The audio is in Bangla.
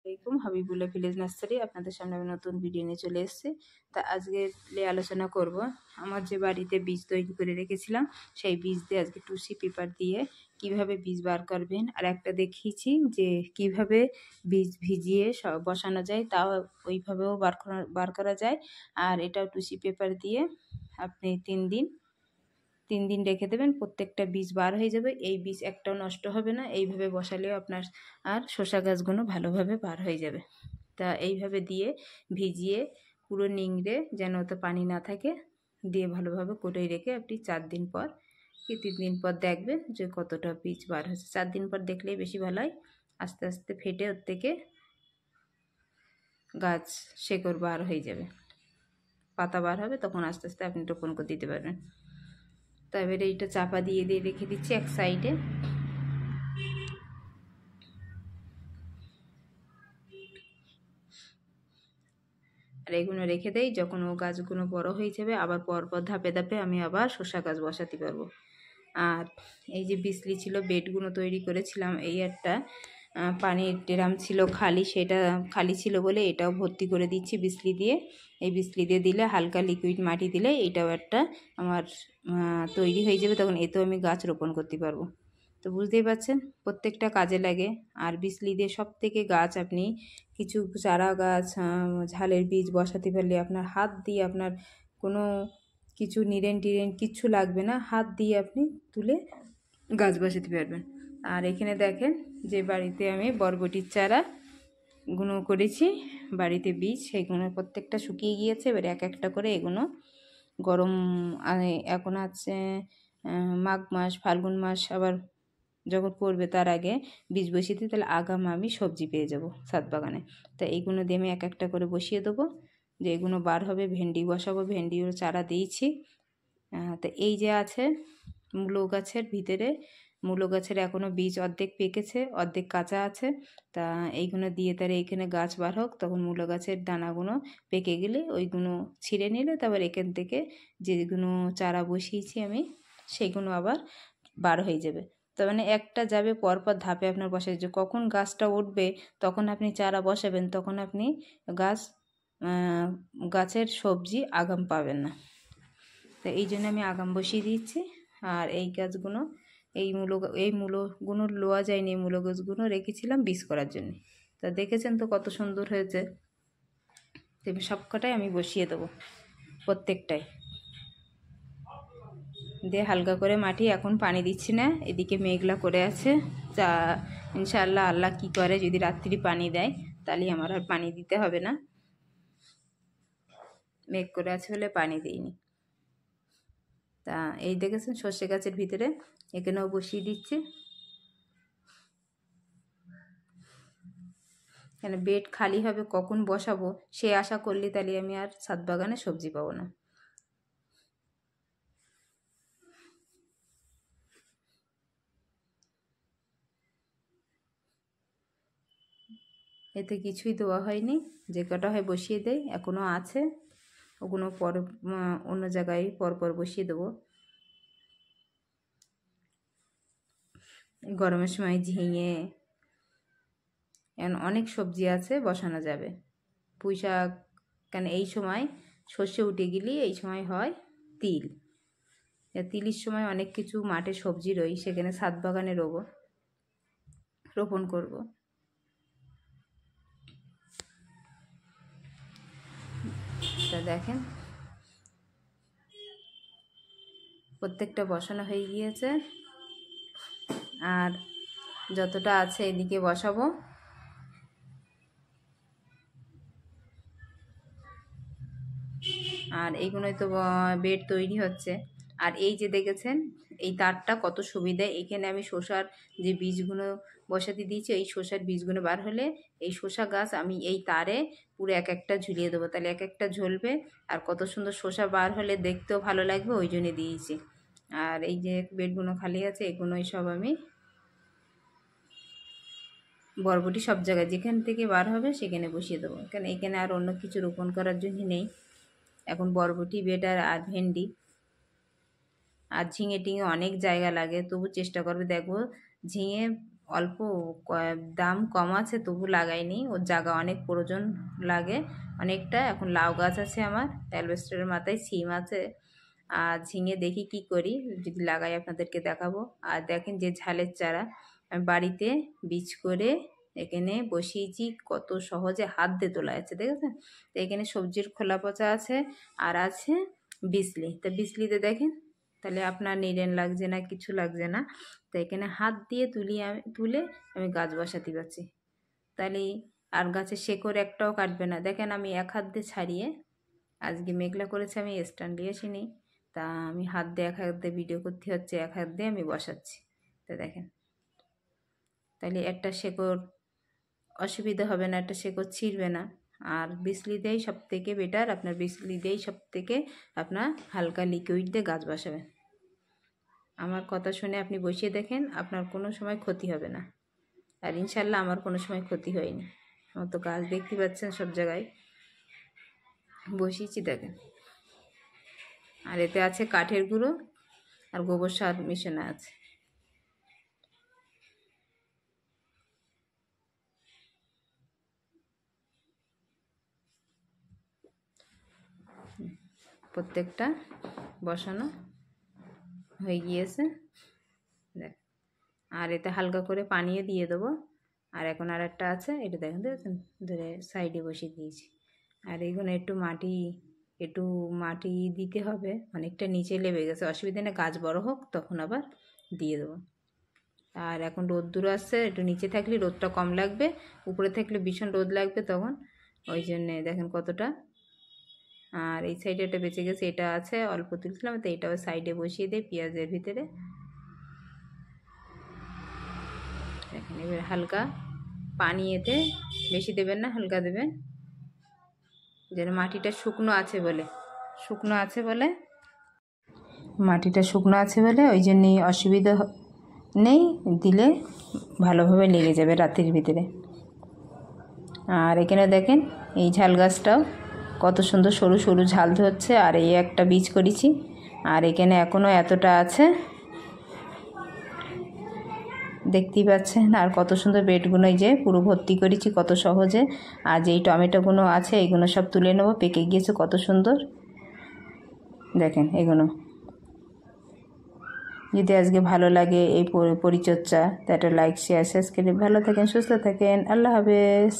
আসসালামাইকুম, হাবিবুল্লাহ ভিলেজ নার্সারি আপনাদের সামনে আমি নতুন ভিডিও নিয়ে চলে এসেছি। তা আজকে আলোচনা করব আমার যে বাড়িতে বীজ তৈরি করে রেখেছিলাম সেই বীজ দিয়ে আজকে টুসি পেপার দিয়ে কিভাবে বীজ বার করবেন, আর একটা দেখিয়েছি যে কিভাবে বীজ ভিজিয়ে বসানো যায়, তাও ওইভাবেও বার করা যায়। আর এটাও টুসি পেপার দিয়ে আপনি 3 দিন রেখে দেবেন, প্রত্যেকটা বীজ বার হয়ে যাবে। এই বীজ একটাও নষ্ট হবে না। এইভাবে বসালেও আপনার আর শসা গাছগুলো ভালোভাবে বার হয়ে যাবে। তা এইভাবে দিয়ে ভিজিয়ে পুরো নিংড়ে, যেন ওতে পানি না থাকে, দিয়ে ভালোভাবে কোটোয় রেখে আপনি 4 দিন পর কি 3 দিন পর দেখবেন যে কতটা বীজ বার হচ্ছে। 4 দিন পর দেখলেই বেশি ভালো হয়। আস্তে আস্তে ফেটে ওর থেকে গাছ শেকড় বার হয়ে যাবে, পাতা বার হবে, তখন আস্তে আস্তে আপনি রোপণ করে দিতে পারবেন। তা এবারে এইটা চাপা দিয়ে রেখে দিচ্ছি এক সাইডে। আর এগুলো রেখে দেই, যখন ও গাছগুলো বড় হয়ে যাবে আবার পরপর ধাপে ধাপে আমি আবার শসা গাছ বসাতে পারবো। আর এই যে বিসলি ছিল, বেডগুলো তৈরি করেছিলাম, এই একটা পানির ড্রাম ছিল খালি, সেটা খালি ছিল বলে এটাও ভর্তি করে দিচ্ছি বিসলি দিয়ে। এই বিসলি দিয়ে দিলে হালকা লিকুইড মাটি দিলে এটাও একটা আমার তৈরি হয়ে যাবে, তখন এতেও আমি গাছ রোপণ করতে পারবো। তো বুঝতেই পারছেন প্রত্যেকটা কাজে লাগে। আর বিসলি দিয়ে সব থেকে গাছ আপনি কিছু চারা গাছ, ঝালের বীজ বসাতে পারলে আপনার হাত দিয়ে আপনার কোনো কিছু নিরেন টিরেন কিচ্ছু লাগবে না, হাত দিয়ে আপনি তুলে গাছ বসাতে পারবেন। আর এখানে দেখেন যে বাড়িতে আমি বরবটির চারা গুঁড়ো করেছি, বাড়িতে বীজ, সেইগুলো প্রত্যেকটা শুকিয়ে গিয়েছে। এবার এক একটা করে এগুলো গরম, এখন আছে মাঘ মাস, ফাল্গুন মাস আবার যখন পড়বে তার আগে বীজ বসিয়ে দিই, তাহলে আগাম আমি সবজি পেয়ে যাব ছাদ বাগানে। তা এইগুলো দিয়ে আমি এক একটা করে বসিয়ে দেবো, যে এগুলো বার হবে। ভেন্ডি বসাবো, ভেন্ডিও চারা দিয়েছি। তা এই যে আছে মূলো গাছের ভিতরে, মূলো গাছের এখনও বীজ অর্ধেক পেকেছে অর্ধেক কাঁচা আছে। তা এইগুলো দিয়ে তার এইখানে গাছ বার হোক, তখন মূলো গাছের দানাগুলো পেকে গেলে ওইগুলো ছিঁড়ে নিলে তারপর এখান থেকে যেগুলো চারা বসিয়েছি আমি সেইগুলো আবার বার হয়ে যাবে। তার মানে একটা যাবে পরপর ধাপে আপনার বসে, যে কখন গাছটা উঠবে তখন আপনি চারা বসাবেন, তখন আপনি গাছের সবজি আগাম পাবেন না। তো এই জন্য আমি আগাম বসিয়ে দিচ্ছি। আর এই গাছগুলো এই মূলগুলো লোয়া যায়নি, এই মূলো গাছগুলো রেখেছিলাম বীজ করার জন্য। তা দেখেছেন তো কত সুন্দর হয়েছে। সবকটাই আমি বসিয়ে দেবো, প্রত্যেকটাই দিয়ে হালকা করে মাটি। এখন পানি দিচ্ছি না, এদিকে মেঘলা করে আছে। তা ইনশাআল্লাহ আল্লাহ কি করে, যদি রাত্রি পানি দেয় তাহলে আমার আর পানি দিতে হবে না। মেঘ করে আছে বলে পানি দিইনি। তা এই দেখেছেন সর্ষে গাছের ভিতরে এখানেও বসিয়ে দিচ্ছি। কেন বেড খালি হবে, কখন বসাবো সে আশা করলে তাহলে আমি আর ছাদ বাগানে সবজি পাবো না। এতে কিছুই দেওয়া হয়নি, যে কটা হয় বসিয়ে দেয়, এখনও আছে। ওগুলো পর অন্য জায়গায় পরপর বসিয়ে দেবো। গরমের সময় ঝিঙে, অনেক সবজি আছে বসানো যাবে। পুঁই শাক, কেন এই সময় সর্ষে উঠে গেলে এই সময় হয় তিল। তিলের সময় অনেক কিছু মাঠে সবজি রই, সেখানে ছাদ বাগানে রোপণ করব। তা দেখেন প্রত্যেকটা বসানো হয়ে গিয়েছে। আর যতটা আছে এদিকে বসাবো। আর এইগুলোই তো বেড তৈরি হচ্ছে। আর এই যে দেখেছেন এই তারটা কত সুবিধা, এখানে আমি শসার যে বীজগুলো বসাতে দিয়েছি, এই শসার বীজগুলো বার হলে এই শসা গাছ আমি এই তারে পুরো এক একটা ঝুলিয়ে দেবো, তাহলে এক একটা ঝুলবে। আর কত সুন্দর শসা বার হলে দেখতেও ভালো লাগবে, ওই জন্যে দিয়েছি। আর এই যে বেডগুলো খালি আছে, এগুলোই সব আমি বরবটি সব জায়গায় যেখান থেকে বার হবে সেখানে বসিয়ে দেবো, কারণ এখানে আর অন্য কিছু রোপণ করার জন্য নেই। এখন বরবটি, বেড আর ভেন্ডি আর ঝিঙে টিঙে অনেক জায়গা লাগে, তবু চেষ্টা করবে দেখবো ঝিঙে অল্প দাম কম আছে তবু লাগাইনি, ওর জায়গা অনেক প্রয়োজন লাগে অনেকটা। এখন লাউ গাছ আছে আমার, অ্যালবেস্টারের মাথায় সিম আছে, আর ঝিঙে দেখি কি করি, যদি লাগাই আপনাদেরকে দেখাবো। আর দেখেন যে ঝালের চারা আমি বাড়িতে বীজ করে এখানে বসিয়েছি, কত সহজে হাত দিয়ে তোলা যাচ্ছে দেখেছেন। তো এখানে সবজির খোলা পচা আছে আর আছে বিসলি। তো বিসলিতে দেখেন তাহলে আপনার নিরেন লাগছে না, কিছু লাগছে না। তো এখানে হাত দিয়ে তুলে আমি গাছ বসাতে পারছি, তাহলে আর গাছের শেকড় একটাও কাটবে না। দেখেন আমি এক হাত দিয়ে ছাড়িয়ে, আজকে মেঘলা করেছে আমি স্ট্যান্ড নিয়ে আসিনি, তা আমি হাত দিয়ে এক হাত দিয়ে ভিডিও করতে হচ্ছে, এক হাত দিয়ে আমি বসাচ্ছি। তো দেখেন তাহলে একটা শেকড় অসুবিধা হবে না, একটা শেকড় ছিঁড়বে না। আর বিসলি দিয়েই সব থেকে বেটার, আপনার বিসলি দিয়েই সব থেকে আপনার হালকা লিকুইড দিয়ে গাছ বসাবেন। আমার কথা শুনে আপনি বসিয়ে দেখেন, আপনার কোনো সময় ক্ষতি হবে না। আর ইনশাল্লাহ আমার কোনো সময় ক্ষতি হয়নি। আমার তো গাছ দেখতে পাচ্ছেন সব জায়গায় বসিয়েছি দেখেন। আর এতে আছে কাঠের গুঁড়ো আর গোবর সার মিশানো আছে। প্রত্যেকটা বসানো হয়ে গিয়েছে দেখ। আর এতে হালকা করে পানিও দিয়ে দেবো। আর এখন আর একটা আছে, এটা দেখেন দেখেন ধরে সাইডে বসিয়ে দিয়েছি। আর এইগুলো একটু মাটি দিতে হবে, অনেকটা নিচে লেবে গেছে, অসুবিধা নেই, গাছ বড় হোক তখন আবার দিয়ে দেবো। আর এখন রোদ্দুর আসছে, একটু নিচে থাকলে রোদটা কম লাগবে, উপরে থাকলে ভীষণ রোদ লাগবে তখন, ওই জন্যে দেখেন কতটা। আর এই সাইডে একটা বেঁচে গেছে, এটা আছে অল্প তুলছিলাম, তো এটাও সাইডে বসিয়ে দেয় পেঁয়াজের ভিতরে। দেখেন এবার হালকা পানি, এতে বেশি দেবেন না, হালকা দেবেন, যেন মাটিটা শুকনো আছে বলে মাটিটা শুকনো আছে বলে ওই জন্যই অসুবিধা নেই, দিলে ভালোভাবে লেগে যাবে রাতের ভিতরে। আর এখানে দেখেন এই ঝাল গাছটাও কত সুন্দর সরু সরু ঝাল ধরছে। আর এই একটা বীজ করেছি, আর এখানে এখনও এতটা আছে দেখতেই পাচ্ছেন। আর কত সুন্দর বেডগুলো এই যে পুরো ভর্তি করেছি কত সহজে। আর যেই টমেটোগুলো আছে এইগুলো সব তুলে নেবো, পেকে গিয়েছে কত সুন্দর দেখেন। এগুলো যদি আজকে ভালো লাগে এই পরিচর্যা, তো একটা লাইক শেয়ার সাবস্ক্রাইব, ভালো থাকেন সুস্থ থাকেন, আল্লাহ হাফেজ।